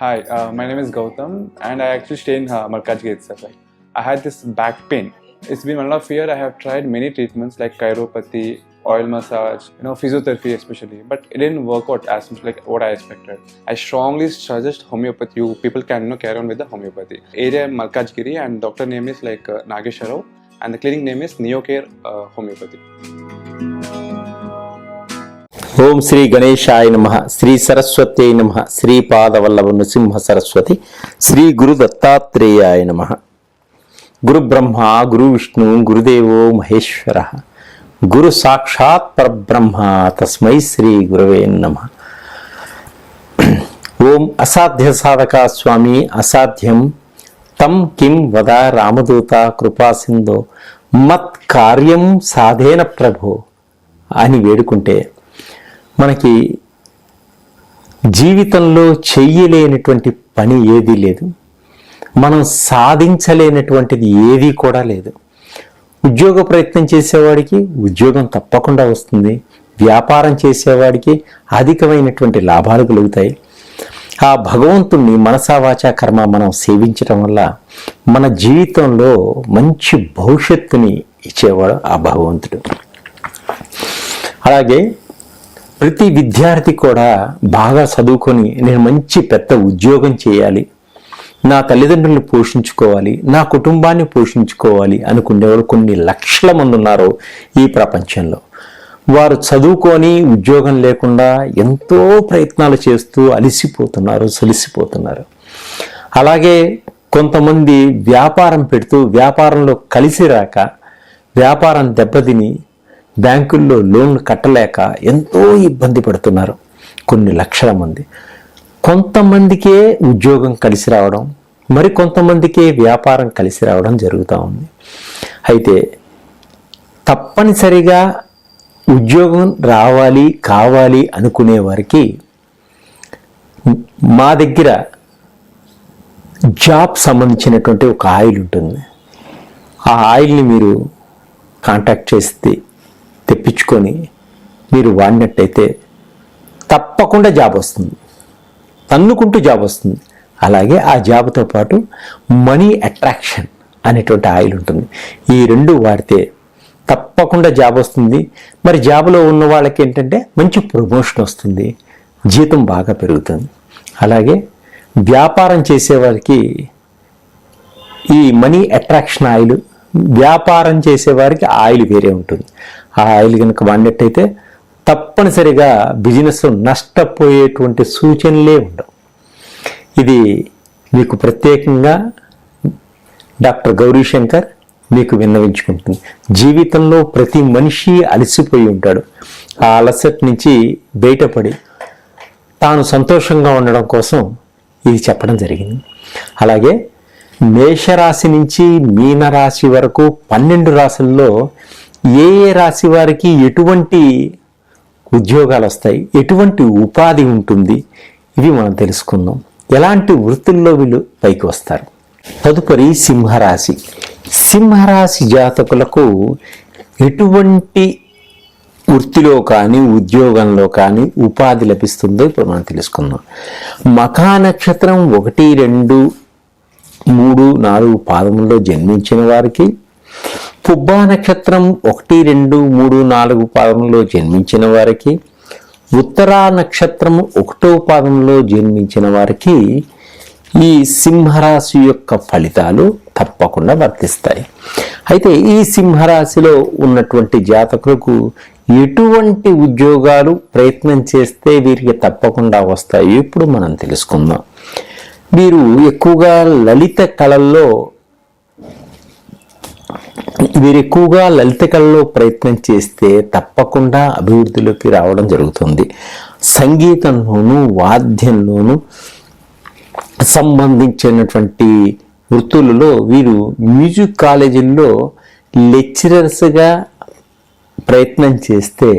Hi, my name is Gautam, and I actually stay in Malkajgiri itself. Like, I had this back pain. It's been 1.5 years. I have tried many treatments like chiropathy, oil massage, physiotherapy especially, but it didn't work out as much like what I expected. I strongly suggest homeopathy. You people can carry on with the homeopathy. Area Malkajgiri, and doctor name is like Nagesharao, and the clinic name is Neocare Homeopathy. ఓం శ్రీ గణేశాయ నమః, శ్రీ సరస్వతే నమః, శ్రీ పాదవల్లభ నృసింహ సరస్వతి, శ్రీ గురు దత్తాత్రేయాయ నమః. గురు బ్రహ్మ గురు విష్ణు గురుదేవో మహేశ్వర, గురు సాక్షాత్ పరబ్రహ్మ తస్మై శ్రీ గురవే నమః. ఓం అసాధ్య సాధక స్వామి అసాధ్యం తం కిం వద రామదూత కృపాసింధో మత్ కార్యం సాధేన ప్రభో అని వేడుకుంటే మనకి జీవితంలో చెయ్యలేనటువంటి పని ఏదీ లేదు, మనం సాధించలేనటువంటిది ఏదీ కూడా లేదు. ఉద్యోగ ప్రయత్నం చేసేవాడికి ఉద్యోగం తప్పకుండా వస్తుంది, వ్యాపారం చేసేవాడికి అధికమైనటువంటి లాభాలు కలుగుతాయి. ఆ భగవంతుణ్ణి మనసా వాచా కర్మ మనం సేవించడం వల్ల మన జీవితంలో మంచి భవిష్యత్తుని ఇచ్చేవాడు ఆ భగవంతుడు. అలాగే ప్రతి విద్యార్థి కూడా బాగా చదువుకొని నేను మంచి పెద్ద ఉద్యోగం చేయాలి, నా తల్లిదండ్రులను పోషించుకోవాలి, నా కుటుంబాన్ని పోషించుకోవాలి అనుకునేవారు కొన్ని లక్షల మంది ఉన్నారు ఈ ప్రపంచంలో. వారు చదువుకొని ఉద్యోగం లేకుండా ఎంతో ప్రయత్నాలు చేస్తూ సలిసిపోతున్నారు. అలాగే కొంతమంది వ్యాపారం పెడుతూ వ్యాపారంలో కలిసి రాక వ్యాపారం దెబ్బతిని బ్యాంకుల్లో లోన్లు కట్టలేక ఎంతో ఇబ్బంది పడుతున్నారు కొన్ని లక్షల మంది. కొంతమందికే ఉద్యోగం కలిసి రావడం, మరి కొంతమందికే వ్యాపారం కలిసి రావడం జరుగుతూ ఉంది. అయితే తప్పనిసరిగా ఉద్యోగం కావాలి అనుకునే వారికి మా దగ్గర జాబ్ సంబంధించినటువంటి ఒక ఆయిల్ ఉంటుంది. ఆ ఆయిల్ని మీరు కాంటాక్ట్ చేస్తే తెప్పించుకొని మీరు వాడినట్టయితే తప్పకుండా జాబ్ వస్తుంది, తన్నుకుంటూ జాబ్ వస్తుంది. అలాగే ఆ జాబ్తో పాటు మనీ అట్రాక్షన్ అనేటువంటి ఆయిల్ ఉంటుంది. ఈ రెండు వాడితే తప్పకుండా జాబ్ వస్తుంది. మరి జాబ్లో ఉన్న వాళ్ళకి ఏంటంటే మంచి ప్రమోషన్ వస్తుంది, జీతం బాగా పెరుగుతుంది. అలాగే వ్యాపారం చేసేవారికి ఈ మనీ అట్రాక్షన్ ఆయిల్, వ్యాపారం చేసేవారికి ఆయిల్ వేరే ఉంటుంది. ఆ ఆయిల్ కనుక వాడినట్టయితే తప్పనిసరిగా బిజినెస్ నష్టపోయేటువంటి సూచనలే ఉండవు. ఇది మీకు ప్రత్యేకంగా డాక్టర్ గౌరీశంకర్ మీకు విన్నవించుకుంటుంది. జీవితంలో ప్రతి మనిషి అలసిపోయి ఉంటాడు. ఆ అలసట నుంచి బయటపడి తాను సంతోషంగా ఉండడం కోసం ఇది చెప్పడం జరిగింది. అలాగే మేషరాశి నుంచి మీనరాశి వరకు 12 రాశుల్లో ఏ రాశి వారికి ఎటువంటి ఉద్యోగాలు వస్తాయి, ఎటువంటి ఉపాధి ఉంటుంది, ఇవి మనం తెలుసుకుందాం. ఎలాంటి వృత్తుల్లో వీళ్ళు పైకి వస్తారు. తదుపరి సింహరాశి. సింహరాశి జాతకులకు ఎటువంటి వృత్తిలో కానీ ఉద్యోగంలో కానీ ఉపాధి లభిస్తుందో ఇప్పుడు మనం తెలుసుకుందాం. మఖా నక్షత్రం 1, 2, 3, 4 పాదముల్లో జన్మించిన వారికి, పుబ్బా నక్షత్రం 1, 2, 3, 4 పాదంలో జన్మించిన వారికి, ఉత్తరా నక్షత్రం 1వ పాదంలో జన్మించిన వారికి ఈ సింహరాశి యొక్క ఫలితాలు తప్పకుండా వర్తిస్తాయి. అయితే ఈ సింహరాశిలో ఉన్నటువంటి జాతకులకు ఎటువంటి ఉద్యోగాలు ప్రయత్నం చేస్తే వీరికి తప్పకుండా వస్తాయి ఇప్పుడు మనం తెలుసుకుందాం. వీరు ఎక్కువగా లలిత కళల్లో ప్రయత్నం చేస్తే తప్పకుండా అభివృద్ధిలోకి రావడం జరుగుతుంది. సంగీతంలోనూ వాద్యంలోనూ సంబంధించినటువంటి వృత్తులలో వీరు మ్యూజిక్ కాలేజీల్లో లెక్చరర్స్గా ప్రయత్నం చేస్తే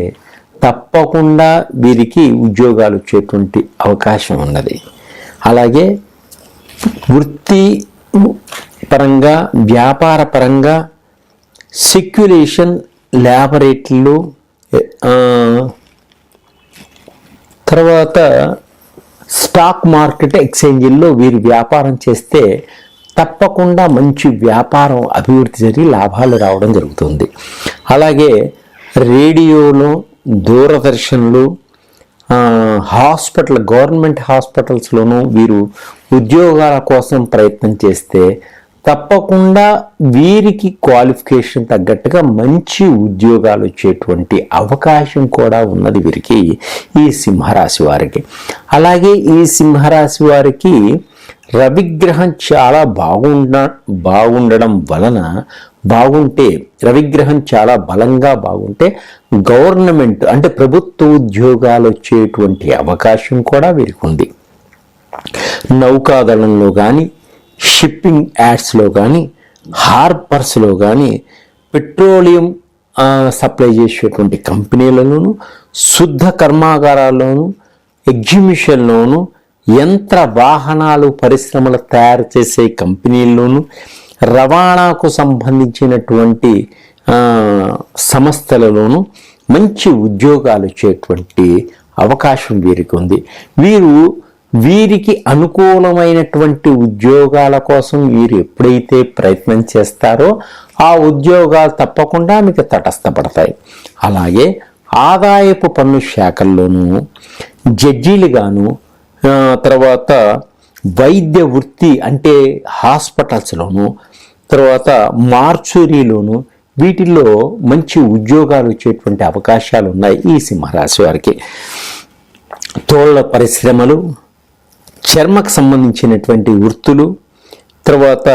తప్పకుండా వీరికి ఉద్యోగాలు వచ్చేటువంటి అవకాశం ఉన్నది. అలాగే వృత్తి పరంగా వ్యాపార పరంగా సెక్యులేషన్ ల్యాబొరేటరీలు, తర్వాత స్టాక్ మార్కెట్ ఎక్స్చేంజీల్లో వీరు వ్యాపారం చేస్తే తప్పకుండా మంచి వ్యాపారం అభివృద్ధి జరిగి లాభాలు రావడం జరుగుతుంది. అలాగే రేడియోలో, దూరదర్శన్లు, గవర్నమెంట్ హాస్పిటల్స్లోనూ వీరు ఉద్యోగాల కోసం ప్రయత్నం చేస్తే తప్పకుండా వీరికి క్వాలిఫికేషన్ తగ్గట్టుగా మంచి ఉద్యోగాలు వచ్చేటువంటి అవకాశం కూడా ఉన్నది వీరికి, ఈ సింహరాశి వారికి. అలాగే ఈ సింహరాశి వారికి రవిగ్రహం చాలా బాగుండడం వలన రవిగ్రహం చాలా బలంగా బాగుంటే గవర్నమెంట్ అంటే ప్రభుత్వ ఉద్యోగాలు వచ్చేటువంటి అవకాశం కూడా వీరికి ఉంది. నౌకాదళంలో కానీ, షిప్పింగ్ యాడ్స్లో కానీ, హార్బర్స్లో కానీ, పెట్రోలియం సప్లై చేసేటువంటి కంపెనీలలోనూ, శుద్ధ కర్మాగారాల్లోనూ, ఎగ్జిబిషన్లోనూ, యంత్ర వాహనాలు పరిశ్రమలు తయారు చేసే కంపెనీల్లోనూ, రవాణాకు సంబంధించినటువంటి సంస్థలలోనూ మంచి ఉద్యోగాలు వచ్చేటువంటి అవకాశం వీరికి ఉంది. వీరికి అనుకూలమైనటువంటి ఉద్యోగాల కోసం వీరు ఎప్పుడైతే ప్రయత్నం చేస్తారో ఆ ఉద్యోగాలు తప్పకుండా మీకు తటస్థపడతాయి. అలాగే ఆదాయపు పన్ను శాఖల్లోనూ జడ్జీలుగాను, తర్వాత వైద్య వృత్తి అంటే హాస్పిటల్స్లోను, తర్వాత మార్చురీలోను వీటిల్లో మంచి ఉద్యోగాలు వచ్చేటువంటి అవకాశాలు ఉన్నాయి ఈ సింహరాశి వారికి. తోళ్ల పరిశ్రమలు, చర్మకు సంబంధించినటువంటి వృత్తులు, తర్వాత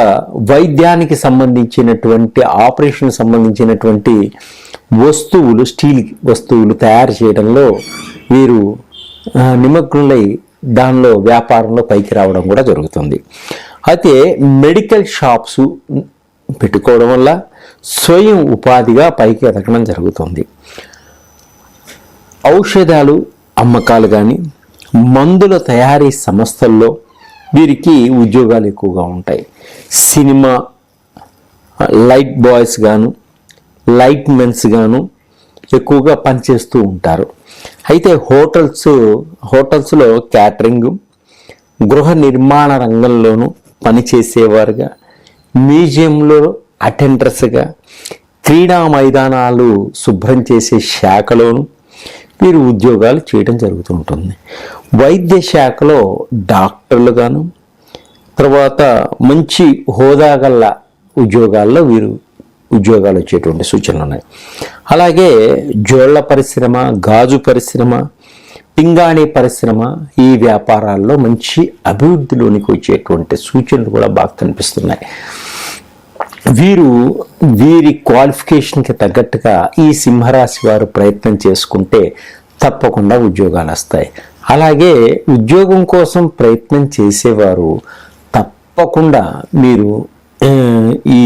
వైద్యానికి సంబంధించినటువంటి ఆపరేషన్ సంబంధించినటువంటి వస్తువులు, స్టీల్ వస్తువులు తయారు చేయడంలో వీరు నిమగ్నులై దానిలో వ్యాపారంలో పైకి రావడం కూడా జరుగుతుంది. అయితే మెడికల్ షాప్స్ పెట్టుకోవడం వల్ల స్వయం ఉపాధిగా పైకి ఎదగడం జరుగుతుంది. ఔషధాలు అమ్మకాలు కానీ, మందుల తయారీ సంస్థల్లో వీరికి ఉద్యోగాలు ఎక్కువగా ఉంటాయి. సినిమా లైట్ బాయ్స్ గాను, లైట్ మెన్స్ గాను ఎక్కువగా పనిచేస్తూ ఉంటారు. అయితే హోటల్స్లో క్యాటరింగ్, గృహ నిర్మాణ రంగంలోనూ పనిచేసేవారుగా, మ్యూజియంలో అటెండర్స్గా, క్రీడా మైదానాలు శుభ్రం చేసే శాఖలోను వీరు ఉద్యోగాలు చేయడం జరుగుతూ ఉంటుంది. వైద్య శాఖలో డాక్టర్లుగాను, తర్వాత మంచి హోదా గల ఉద్యోగాల్లో వీరు ఉద్యోగాలు వచ్చేటువంటి సూచనలు ఉన్నాయి. అలాగే జోళ్ల పరిశ్రమ, గాజు పరిశ్రమ, పింగాణి పరిశ్రమ ఈ వ్యాపారాల్లో మంచి అభివృద్ధిలోనికి వచ్చేటువంటి సూచనలు కూడా బాగా కనిపిస్తున్నాయి. వీరి క్వాలిఫికేషన్కి తగ్గట్టుగా ఈ సింహరాశి వారు ప్రయత్నం చేసుకుంటే తప్పకుండా ఉద్యోగాలు వస్తాయి. అలాగే ఉద్యోగం కోసం ప్రయత్నం చేసేవారు తప్పకుండా మీరు ఈ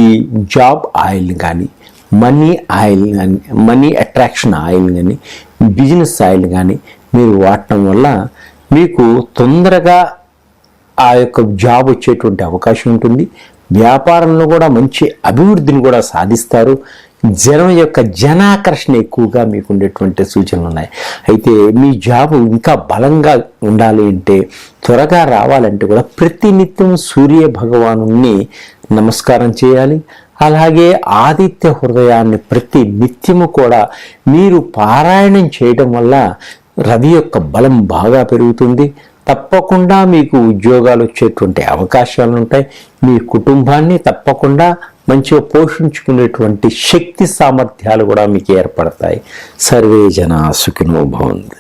జాబ్ ఆయిల్ కానీ, మనీ అట్రాక్షన్ ఆయిల్ కానీ, బిజినెస్ ఆయిల్ కానీ మీరు వాడటం వల్ల మీకు తొందరగా ఆ యొక్క జాబ్ వచ్చేటువంటి అవకాశం ఉంటుంది. వ్యాపారంలో కూడా మంచి అభివృద్ధిని కూడా సాధిస్తారు. జనం యొక్క జనాకర్షణ ఎక్కువగా మీకు ఉండేటువంటి సూచనలు ఉన్నాయి. అయితే మీ జాబ్ ఇంకా బలంగా ఉండాలి అంటే, త్వరగా రావాలంటే కూడా ప్రతినిత్యం సూర్య భగవానుని నమస్కారం చేయాలి. అలాగే ఆదిత్య హృదయాన్ని ప్రతి నిత్యము కూడా మీరు పారాయణం చేయడం వల్ల రవి యొక్క బలం బాగా పెరుగుతుంది. తప్పకుండా మీకు ఉద్యోగాలు వచ్చేటువంటి అవకాశాలు ఉంటాయి. మీ కుటుంబాన్ని తప్పకుండా మంచిగా పోషించుకునేటువంటి శక్తి సామర్థ్యాలు కూడా మీకు ఏర్పడతాయి. సర్వే జనా సుఖినో భవంతు.